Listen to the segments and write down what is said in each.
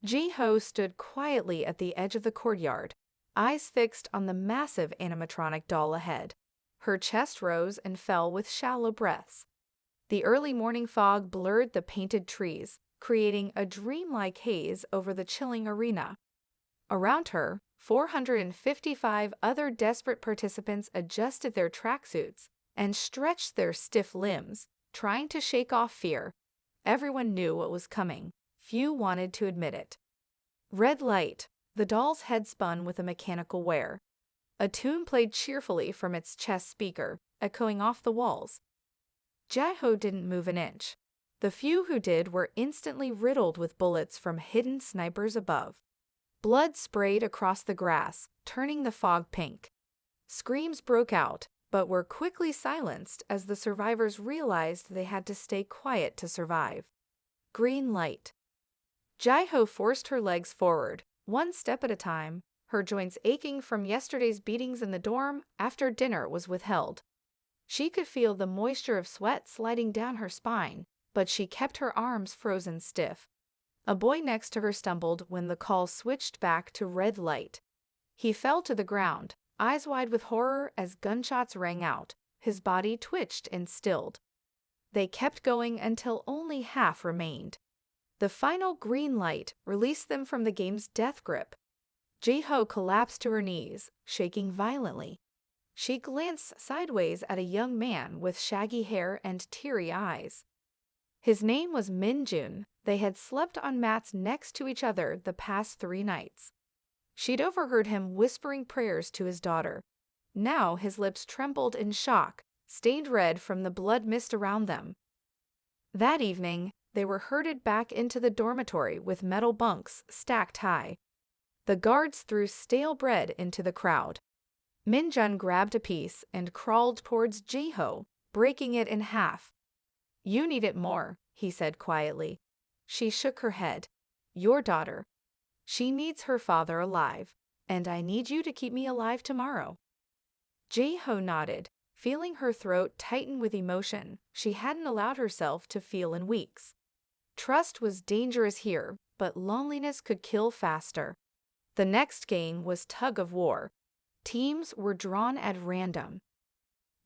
Ji-ho stood quietly at the edge of the courtyard, eyes fixed on the massive animatronic doll ahead. Her chest rose and fell with shallow breaths. The early morning fog blurred the painted trees, creating a dreamlike haze over the chilling arena. Around her, 455 other desperate participants adjusted their tracksuits and stretched their stiff limbs, trying to shake off fear. Everyone knew what was coming. Few wanted to admit it. Red light. The doll's head spun with a mechanical wear. A tune played cheerfully from its chest speaker, echoing off the walls. Ji-ho didn't move an inch. The few who did were instantly riddled with bullets from hidden snipers above. Blood sprayed across the grass, turning the fog pink. Screams broke out, but were quickly silenced as the survivors realized they had to stay quiet to survive. Green light. Ji-ho forced her legs forward, one step at a time, her joints aching from yesterday's beatings in the dorm after dinner was withheld. She could feel the moisture of sweat sliding down her spine, but she kept her arms frozen stiff. A boy next to her stumbled when the call switched back to red light. He fell to the ground, eyes wide with horror as gunshots rang out. His body twitched and stilled. They kept going until only half remained. The final green light released them from the game's death grip. Ji-ho collapsed to her knees, shaking violently. She glanced sideways at a young man with shaggy hair and teary eyes. His name was Min-jun. They had slept on mats next to each other the past 3 nights. She'd overheard him whispering prayers to his daughter. Now his lips trembled in shock, stained red from the blood mist around them. That evening, they were herded back into the dormitory with metal bunks stacked high. The guards threw stale bread into the crowd. Min-jun grabbed a piece and crawled towards Ji-ho, breaking it in half. "You need it more," he said quietly. She shook her head. "Your daughter. She needs her father alive, and I need you to keep me alive tomorrow." Ji-ho nodded, feeling her throat tighten with emotion she hadn't allowed herself to feel in weeks. Trust was dangerous here, but loneliness could kill faster. The next game was tug of war. Teams were drawn at random.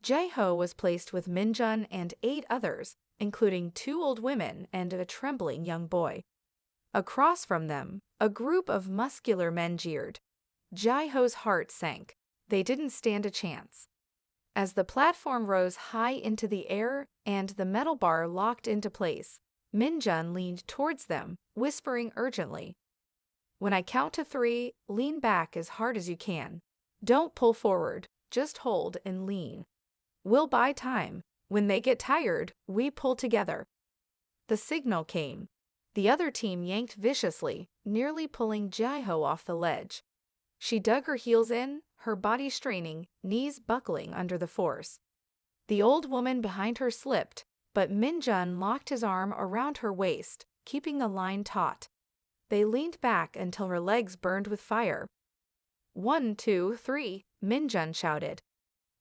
Ji-ho was placed with Min-jun and 8 others, including 2 old women and a trembling young boy. Across from them, a group of muscular men jeered. Ji-ho's heart sank. They didn't stand a chance. As the platform rose high into the air and the metal bar locked into place, Min-jun leaned towards them, whispering urgently, "When I count to 3, lean back as hard as you can. Don't pull forward, just hold and lean. We'll buy time. When they get tired, we pull together." The signal came. The other team yanked viciously, nearly pulling Ji-ho off the ledge. She dug her heels in, her body straining, knees buckling under the force. The old woman behind her slipped, but Min-jun locked his arm around her waist, keeping the line taut. They leaned back until her legs burned with fire. 1, 2, 3, Min-jun shouted.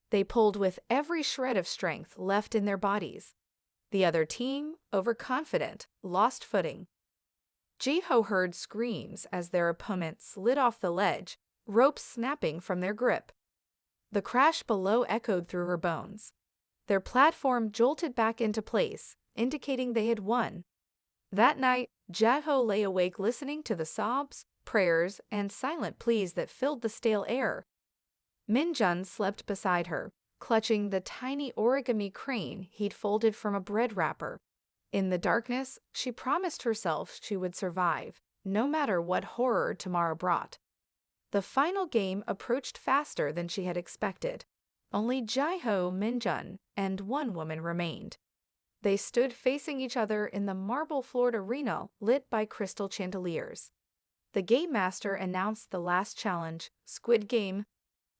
They pulled with every shred of strength left in their bodies. The other team, overconfident, lost footing. Ji-ho heard screams as their opponent slid off the ledge, ropes snapping from their grip. The crash below echoed through her bones. Their platform jolted back into place, indicating they had won. That night, Ji-ho lay awake listening to the sobs, prayers, and silent pleas that filled the stale air. Min-jun slept beside her, clutching the tiny origami crane he'd folded from a bread wrapper. In the darkness, she promised herself she would survive, no matter what horror tomorrow brought. The final game approached faster than she had expected. Only Ji-ho, Min-jun, and 1 woman remained. They stood facing each other in the marble-floored arena lit by crystal chandeliers. The game master announced the last challenge, Squid Game.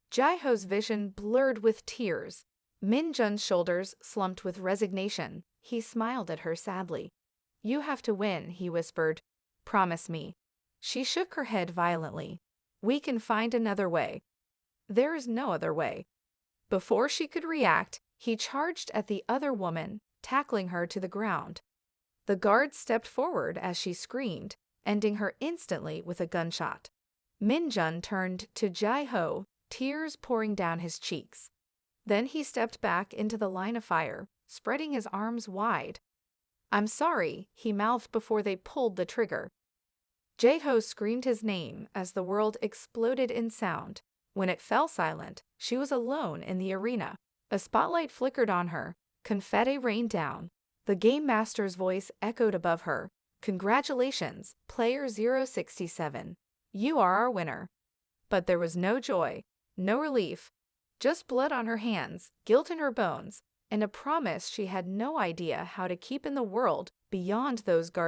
Ji-ho's vision blurred with tears. Min-jun's shoulders slumped with resignation. He smiled at her sadly. "You have to win," he whispered. "Promise me." She shook her head violently. "We can find another way." "There is no other way." Before she could react, he charged at the other woman, tackling her to the ground. The guard stepped forward as she screamed, ending her instantly with a gunshot. Minjun turned to Jai-ho, tears pouring down his cheeks. Then he stepped back into the line of fire, spreading his arms wide. "I'm sorry," he mouthed before they pulled the trigger. Jae-ho screamed his name as the world exploded in sound. When it fell silent, she was alone in the arena. A spotlight flickered on her. Confetti rained down. The Game Master's voice echoed above her. "Congratulations, Player 067. You are our winner." But there was no joy, no relief, just blood on her hands, guilt in her bones, and a promise she had no idea how to keep in the world beyond those guarded